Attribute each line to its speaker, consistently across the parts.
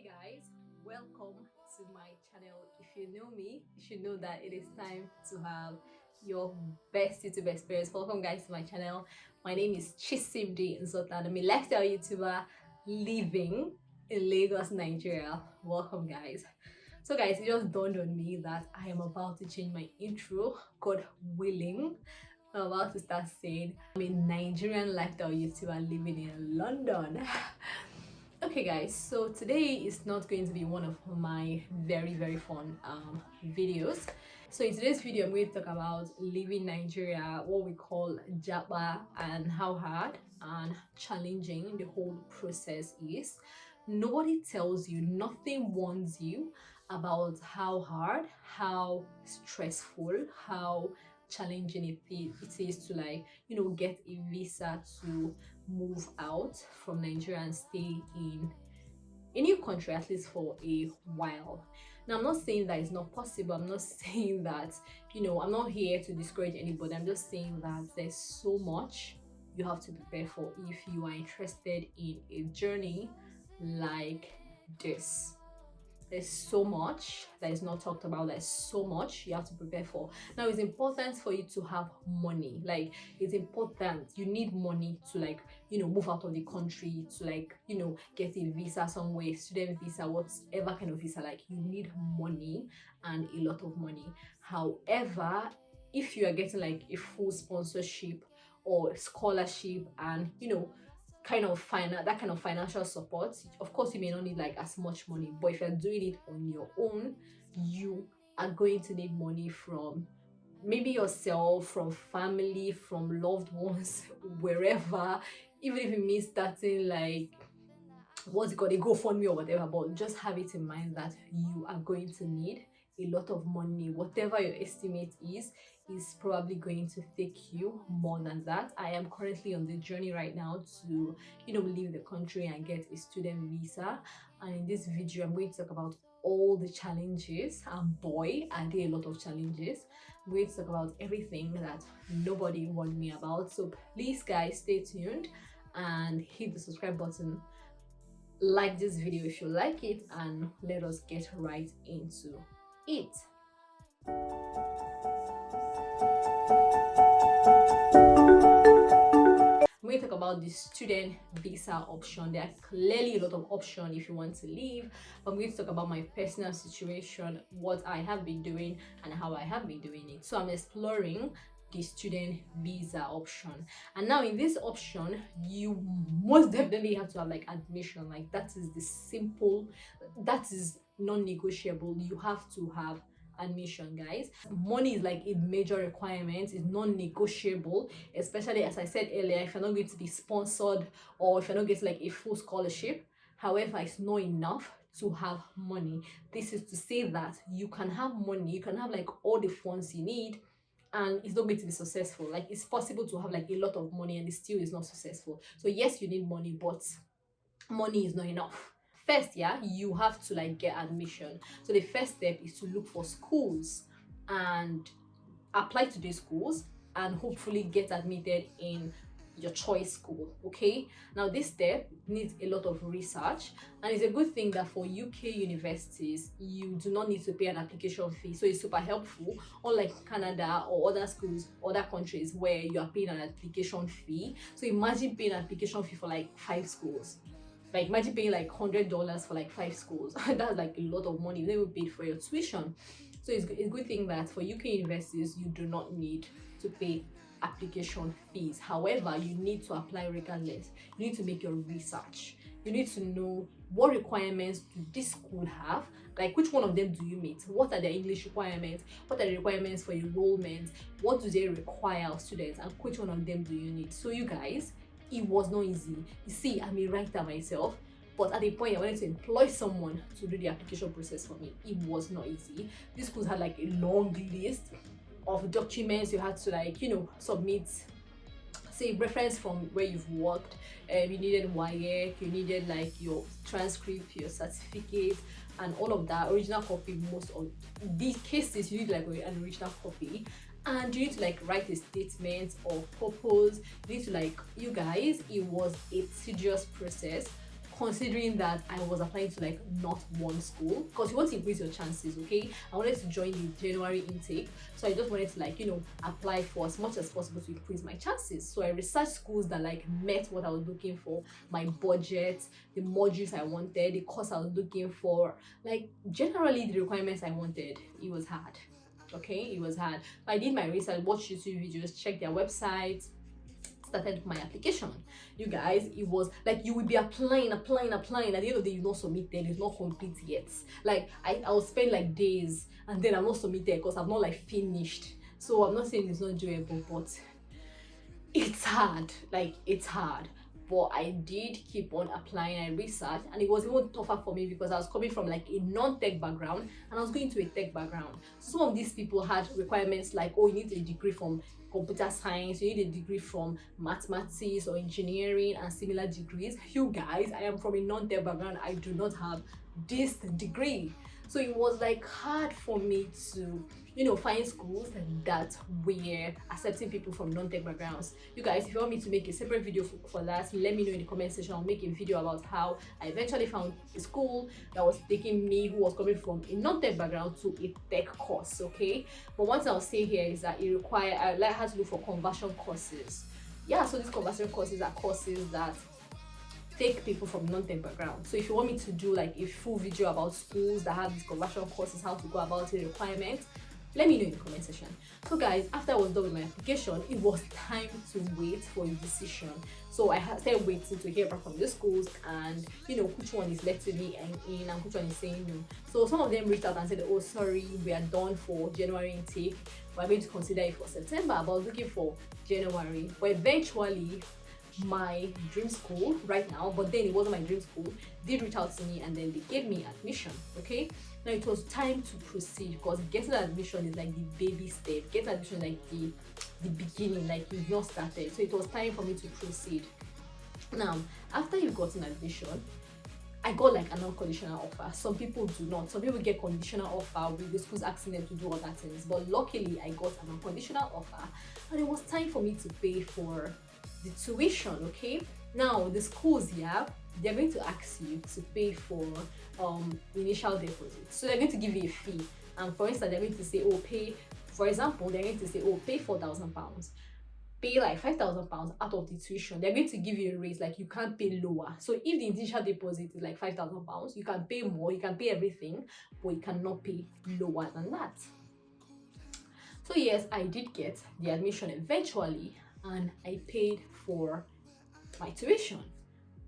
Speaker 1: Hey guys, welcome to my channel. If you know me, you should know that it is time to have your best YouTube experience. Welcome guys to my channel. My name is Chisimdi Nzotta. I'm a lifestyle YouTuber living in Lagos, Nigeria. Welcome guys. So guys, it just dawned on me that I am about to change my intro, God willing. I'm about to start saying I'm a Nigerian lifestyle YouTuber living in London. Okay guys, so today is not going to be one of my very fun videos. So in today's video I'm going to talk about living Nigeria, what we call Japa, and how hard and challenging the whole process is. Nobody tells you, nothing warns you about how hard, how stressful, how challenging it is to, like, you know, get a visa to move out from Nigeria and stay in a new country, at least for a while. Now, I'm not saying that it's not possible. I'm not saying that, you know, I'm not here to discourage anybody. I'm just saying that there's so much you have to prepare for if you are interested in a journey like this. There's so much that is not talked about. There's so much you have to prepare for. Now, it's important for you to have money. Like, it's important. You need money to, like, you know, move out of the country, to, like, you know, get a visa somewhere, student visa, whatever kind of visa. Like, you need money, and a lot of money. However, if you are getting like a full sponsorship or scholarship and, you know, that kind of financial support, of course you may not need like as much money, but if you're doing it on your own, you are going to need money from maybe yourself, from family, from loved ones, wherever, even if it means starting like what's it called, a GoFundMe or whatever. But just have it in mind that you are going to need a lot of money. Whatever your estimate is probably going to take you more than that. I am currently on the journey right now to, you know, leave the country and get a student visa, and in this video I'm going to talk about all the challenges, and boy are there a lot of challenges. I'm going to talk about everything that nobody warned me about. So please guys, stay tuned and hit the subscribe button, like this video if you like it, and let us get right into it. I'm going to talk about the student visa option. There are clearly a lot of options if you want to leave, but I'm going to talk about my personal situation, what I have been doing and how I have been doing it. So I'm exploring the student visa option, and now in this option you most definitely have to have like admission. Like, that is the simple, that is non-negotiable. You have to have admission, guys. Money is like a major requirement. It's non-negotiable, especially as I said earlier, if you're not going to be sponsored or if you're not getting like a full scholarship. However, it's not enough to have money. This is to say that you can have money, you can have like all the funds you need, and it's not going to be successful. Like, it's possible to have like a lot of money and it still is not successful. So yes, you need money, but money is not enough. First, yeah, you have to like get admission. So the first step is to look for schools and apply to these schools and hopefully get admitted in your choice school. Okay, now this step needs a lot of research, and it's a good thing that for UK universities you do not need to pay an application fee, so it's super helpful, unlike Canada or other schools, other countries where you are paying an application fee. So imagine paying an application fee for like 5 schools. Like, imagine paying like $100 for like 5 schools. That's like a lot of money. You never paid for your tuition. So it's a good thing that for UK universities you do not need to pay application fees. However, you need to apply regardless. You need to make your research. You need to know what requirements do this school have, like which one of them do you meet, what are their English requirements, what are the requirements for enrollment, what do they require of students, and which one of them do you need. So you guys, it was not easy. You see, I'm a writer myself, but at the point I wanted to employ someone to do the application process for me, it was not easy. These schools had like a long list of documents you had to, like, you know, submit. Say reference from where you've worked, you needed WIRE, you needed like your transcript, your certificate, and all of that. Original copy, most of these cases you need like an original copy, and you need to like write a statement of purpose. You need to, like, you guys, it was a tedious process. considering that I was applying to like not one school, because you want to increase your chances. Okay, I wanted to join the January intake, so I just wanted to like, you know, apply for as much as possible to increase my chances. So I researched schools that like met what I was looking for, my budget, the modules I wanted, the course I was looking for, like generally the requirements I wanted. It was hard. Okay, it was hard. I did my research, watched YouTube videos, checked their websites, started my application. You guys, it was like you will be applying. At the end of the day, you're not submitted, it's not complete yet. Like I'll spend like days and then I'm not submitted because I'm not like finished. So I'm not saying it's not doable, but it's hard. Like it's hard. But I did keep on applying. I researched, and it was even tougher for me because I was coming from like a non-tech background and I was going to a tech background. So some of these people had requirements like, oh, you need a degree from computer science, you need a degree from mathematics or engineering and similar degrees. You guys, I am from a non-tech background. I do not have this degree. So it was like hard for me to, you know, find schools that were accepting people from non-tech backgrounds. You guys, if you want me to make a separate video for that, let me know in the comment section. I'll make a video about how I eventually found a school that was taking me, who was coming from a non-tech background, to a tech course. Okay, but one thing I'll say here is that it requires, I like how to look for conversion courses. Yeah, so these conversion courses are courses that take people from non-tech background. So if you want me to do like a full video about schools that have these conversion courses, how to go about it, requirements, let me know in the comment section. So guys, after I was done with my application, it was time to wait for a decision. So I started waiting to hear back from the schools and, you know, which one is letting me in and which one is saying no. So some of them reached out and said, oh sorry, we are done for January intake, we're going to consider it for September, but I was looking for January. But eventually my dream school right now, but then it wasn't my dream school, did reach out to me and then they gave me admission. Okay, now it was time to proceed because getting admission is like the baby step. Getting admission is like the beginning, like you've not started. So it was time for me to proceed. Now after you've gotten admission, I got like an unconditional offer. Some people do not. Some people get conditional offer with the schools asking them to do other things, but luckily I got an unconditional offer and it was time for me to pay for the tuition. Okay, now the schools here, they're going to ask you to pay for initial deposit. So they're going to give you a fee, and for instance they're going to say, oh, pay, for example, they're going to say, oh, pay £4,000, pay like £5,000 out of the tuition. They're going to give you a raise, like you can't pay lower. So if the initial deposit is like £5,000, you can pay more, you can pay everything, but you cannot pay lower than that. So yes, I did get the admission eventually and I paid for my tuition.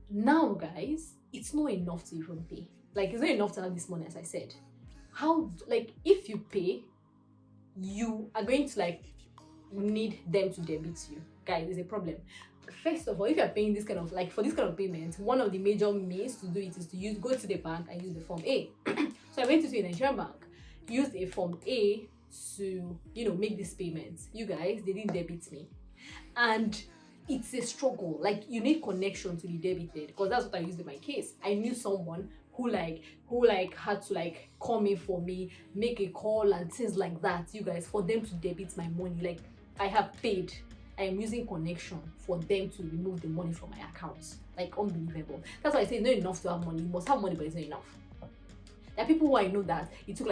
Speaker 1: Now guys, it's not enough to even pay. Like it's not enough to have this money, as I said. How, like if you pay, you are going to like need them to debit you. Guys, there's a problem. First of all, if you're paying this kind of, like for this kind of payment, one of the major means to do it is to go to the bank and use the form A. So I went to a Nigerian bank, used a form A to, you know, make this payment. You guys, they didn't debit me. And it's a struggle. Like you need connection to be debited, because that's what I used in my case. I knew someone who had to like come in for me, make a call and things like that, you guys, for them to debit my money. Like I have paid, I am using connection for them to remove the money from my account. Like unbelievable. That's why I say it's not enough to have money. You must have money, but it's not enough. There are people who I know that it took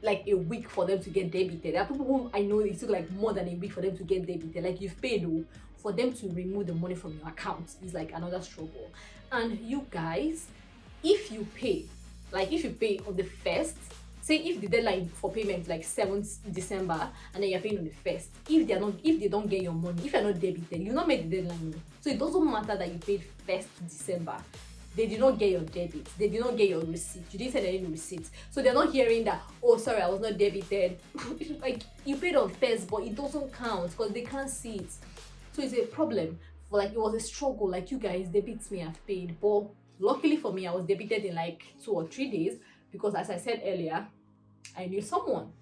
Speaker 1: like a week for them to get debited. There are people who I know it took like more than a week for them to get debited. Like you've paid, though, for them to remove the money from your account is like another struggle. And you guys, if you pay on the 1st, say if the deadline for payment is like 7th December and then you're paying on the 1st, if they don't get your money, if you're not debited, you not make the deadline. So it doesn't matter that you paid 1st December. They did not get your debit. They did not get your receipt. You didn't send any receipt. So they're not hearing that, oh, sorry, I was not debited. Like, you paid on first, but it doesn't count because they can't see it. So it's a problem. Like, it was a struggle. Like, you guys, debit me, I've paid. But luckily for me, I was debited in like 2 or 3 days because, as I said earlier, I knew someone.